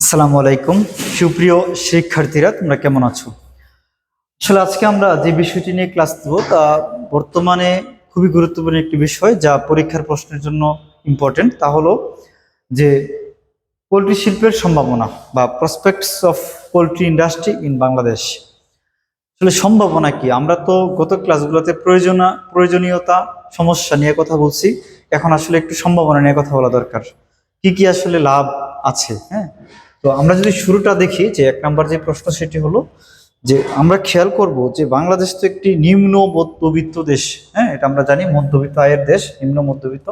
আসসালামু আলাইকুম সুপ্রিয় শিক্ষার্থীরা, তোমরা কেমন আছো? আসলে আজকে আমরা যে বিষয়টি নিয়ে ক্লাস দেব তা বর্তমানে খুবই গুরুত্বপূর্ণ একটি বিষয়, যা পরীক্ষার প্রশ্নের জন্য ইম্পর্টেন্ট। তা হলো যে পোলট্রি শিল্পের সম্ভাবনা বা prospects of poultry industry in Bangladesh. আসলে সম্ভাবনা কি? আমরা তো গত ক্লাসগুলোতে প্রয়োজনীয়তা সমস্যা নিয়ে কথা বলছি, এখন আসলে একটু সম্ভাবনা নিয়ে কথা বলা দরকার। কি কি আসলে লাভ আছে? হ্যাঁ, তো আমরা যদি শুরুটা দেখি, যে এক নাম্বার যে প্রশ্ন সেটি হলো যে আমরা খেয়াল করব যে বাংলাদেশ তো একটি নিম্ন মধ্যবিত্ত দেশ। হ্যাঁ, এটা আমরা জানি, মধ্যবিত্ত আয়ের দেশ, নিম্ন মধ্যবিত্ত।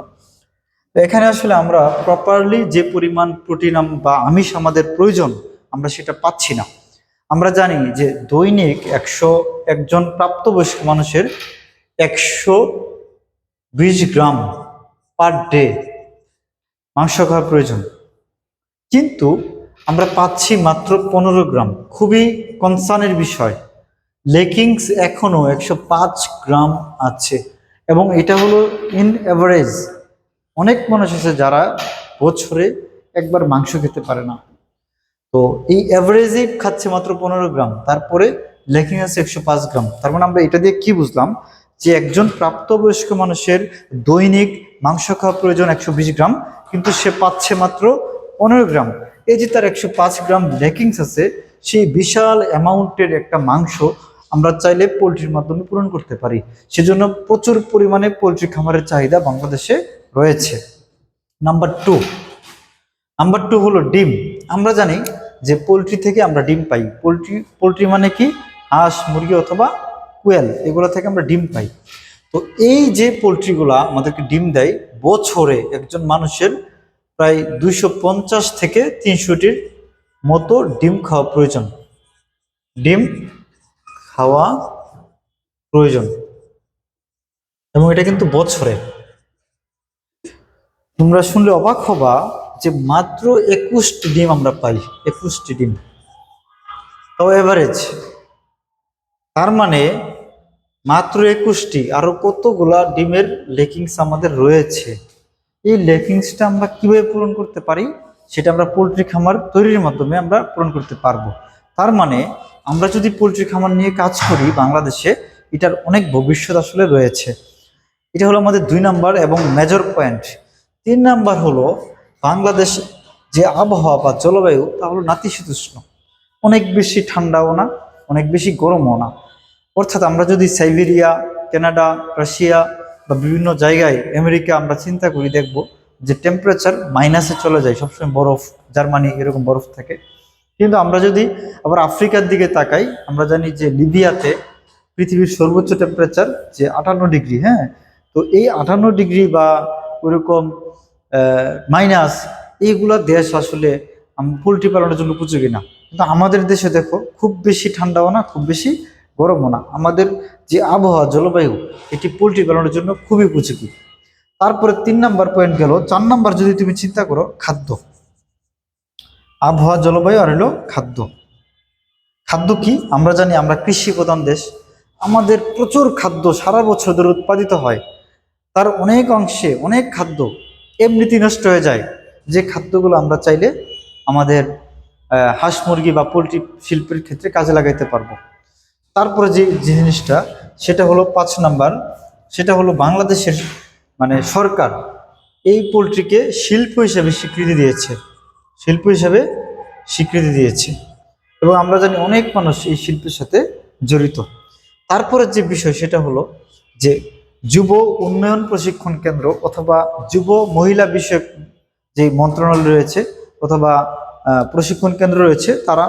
তো এখানে আসলে আমরা প্রপারলি যে পরিমাণ প্রোটিন বা আমিষ আমাদের প্রয়োজন, আমরা সেটা পাচ্ছি না। আমরা জানি যে দৈনিক একজন প্রাপ্তবয়স্ক মানুষের 120 গ্রাম পার ডে মাংস খাওয়া প্রয়োজন, কিন্তু আমরা পাচ্ছি মাত্র 15 গ্রাম। খুবই কনসার্নের বিষয়। লেকিংস এখনো 105 গ্রাম আছে, এবং এটা হলো ইন অ্যাভারেজ। অনেক মানুষ আছে যারা বছরে একবার মাংস খেতে পারে না, তো এই অ্যাভারেজে খাচ্ছে মাত্র 15 গ্রাম, তারপরে লেখিং আছে 105 গ্রাম। তার মানে আমরা এটা দিয়ে কি বুঝলাম, যে একজন প্রাপ্তবয়স্ক মানুষের দৈনিক মাংস খাওয়া প্রয়োজন 120 গ্রাম, কিন্তু সে পাচ্ছে মাত্র 15 গ্রাম। এই যে তার 105 গ্রাম লেকিংস আছে, সেই বিশাল অ্যামাউন্টের একটা মাংস আমরা চাইলে পোলট্রির মাধ্যমে পূরণ করতে পারি। সেজন্য প্রচুর পরিমাণে পোলট্রি খামারের চাহিদা বাংলাদেশে রয়েছে। নাম্বার টু হলো ডিম। আমরা জানি যে পোলট্রি থেকে আমরা ডিম পাই। পোলট্রি মানে কি? হাঁস, মুরগি অথবা কোয়েল, এগুলো থেকে আমরা ডিম পাই। তো এই যে পোলট্রিগুলা আমাদেরকে ডিম দেয়, বছরে একজন মানুষের প্রায় 250 থেকে 300টির মতো ডিম খাওয়া প্রয়োজন। ডিম খাওয়া প্রয়োজন, এবং এটা কিন্তু বছরে। তোমরা শুনলে অবাক হবা যে মাত্র 21টি ডিম আমরা পাই। 21টি ডিম, তাও এভারেজ। তার মানে মাত্র 21টি, আরো কতগুলা ডিমের লেকিংস আমাদের রয়েছে। এই লেকিংসটা আমরা কিভাবে পূরণ করতে পারি, সেটা আমরা পোলট্রি খামার তৈরির মাধ্যমে আমরা পূরণ করতে পারবো। তার মানে আমরা যদি পোলট্রি খামার নিয়ে কাজ করি বাংলাদেশে, এটার অনেক ভবিষ্যৎ আসলে রয়েছে। এটা হলো আমাদের 2 নাম্বার এবং মেজর পয়েন্ট। 3 নাম্বার হলো বাংলাদেশ যে আবহাওয়া বা জলবায়ু, তা হলো নাতিশীতোষ্ণ। অনেক বেশি ঠান্ডাও না, অনেক বেশি গরমও না। অর্থাৎ আমরা যদি সাইবেরিয়া, কানাডা, রাশিয়া বা বিভিন্ন জায়গায়, আমেরিকা আমরা চিন্তা করি, দেখব যে টেম্পারেচার মাইনাসে চলে যায়, সবসময় বরফ, জার্মানি এরকম বরফ থাকে। কিন্তু আমরা যদি আবার আফ্রিকার দিকে তাকাই, আমরা জানি যে লিবিয়াতে পৃথিবীর সর্বোচ্চ টেম্পারেচার যে 58 ডিগ্রি। হ্যাঁ, তো এই 58 ডিগ্রি বা ওইরকম মাইনাস, এইগুলা দেশ আসলে পোলট্রি পালনের জন্য উপযোগী না। কিন্তু আমাদের দেশে দেখো, খুব বেশি ঠান্ডাও না, খুব বেশি গরমও না। আমাদের যে আবহাওয়া, জলবায়ু, এটি পোলট্রি পালনের জন্য খুবই উপযোগী। তারপরে 3 নাম্বার পয়েন্ট গেল। 4 নাম্বার যদি তুমি চিন্তা করো, খাদ্য। আবহাওয়া, জলবায়ু আর হলো খাদ্য। খাদ্য কি? আমরা জানি আমরা কৃষি প্রধান দেশ। আমাদের প্রচুর খাদ্য সারা বছর ধরে উৎপাদিত হয়। তার অনেক অংশে অনেক খাদ্য এমনিতেই নষ্ট হয়ে যায়, যে খাদ্যগুলো আমরা চাইলে আমাদের হাঁস, মুরগি বা পোলট্রি শিল্পের ক্ষেত্রে কাজে লাগাইতে পারবো। তারপরে যে জিনিসটা, সেটা হলো 5 নাম্বার, সেটা হলো বাংলাদেশের সরকার এই পোলট্রিকে শিল্প হিসেবে স্বীকৃতি দিয়েছে। শিল্প হিসেবে স্বীকৃতি দিয়েছে, এবং আমরা জানি অনেক মানুষ এই শিল্পের সাথে জড়িত। তারপরে যে বিষয়, সেটা হলো যে যুব উন্নয়ন প্রশিক্ষণ কেন্দ্র অথবা যুব মহিলা বিষয়ক যে মন্ত্রণালয় রয়েছে অথবা প্রশিক্ষণ কেন্দ্র রয়েছে, তারা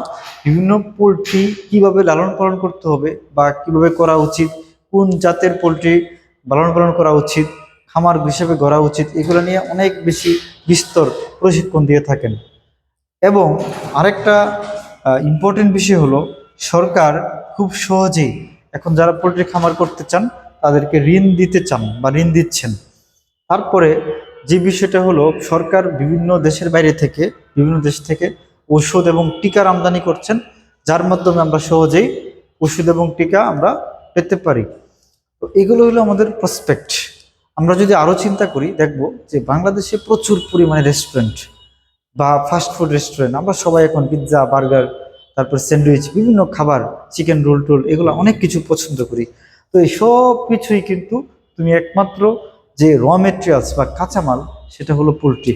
বিভিন্ন পোলট্রি কিভাবে লালন পালন করতে হবে বা কিভাবে করা উচিত, কোন জাতের পোলট্রি লালন পালন করা উচিত, খামার হিসেবে গড়া উচিত, এগুলো নিয়ে অনেক বেশি বিস্তর প্রশিক্ষণ দিয়ে থাকেন। এবং আরেকটা ইম্পর্টেন্ট বিষয় হলো, সরকার খুব সহজেই এখন যারা পোলট্রি খামার করতে চান তাদেরকে ঋণ দিতে চান বা ঋণ দিচ্ছেন। তারপরে যে বিষয়টা হলো, সরকার বিভিন্ন দেশ থেকে ওষুধ এবং টিকার আমদানি করছেন, যার মাধ্যমে আমরা সহজেই ওষুধ এবং টিকা আমরা পেতে পারি। তো এগুলো হলো আমাদের প্রসপেক্ট। আমরা যদি আরো চিন্তা করি, দেখব যে বাংলাদেশে প্রচুর পরিমাণে রেস্টুরেন্ট, বা ফাস্ট ফুড রেস্টুরেন্ট, আমরা সবাই এখন পিৎজা, বার্গার, তারপর স্যান্ডউইচ, বিভিন্ন খাবার, চিকেন রোল টোল, এগুলো অনেক কিছু পছন্দ করি। তো এই সব কিছুই কিন্তু তুমি একমাত্র যে র মেটেরিয়ালস বা কাঁচামাল, সেটা হলো পোলট্রি।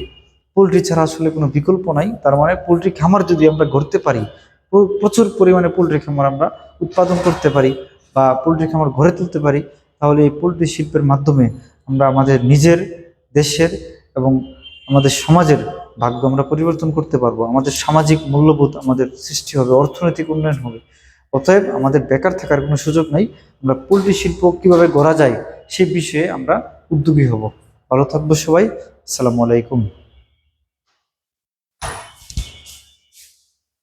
পোলট্রি ছাড়া আসলে কোনো বিকল্প নাই। তার মানে পোলট্রি খামার যদি আমরা গড়তে পারি, প্রচুর পরিমাণে পোলট্রি খামার আমরা উৎপাদন করতে পারি বা পোলট্রি খামার গড়ে তুলতে পারি, তাহলে এই পোলট্রি শিল্পের মাধ্যমে আমরা আমাদের নিজের, দেশের এবং আমাদের সমাজের ভাগ্য আমরা পরিবর্তন করতে পারবো। আমাদের সামাজিক মূল্যবোধ আমাদের সৃষ্টি হবে, অর্থনৈতিক উন্নয়ন হবে। অতএব আমাদের বেকার থাকার কোনো সুযোগ নেই। আমরা পোলট্রি শিল্প কিভাবে গড়া যায় সেই বিষয়ে আমরা উদ্যোগী হব। ভালো থাকবো সবাই। আসসালামু আলাইকুম।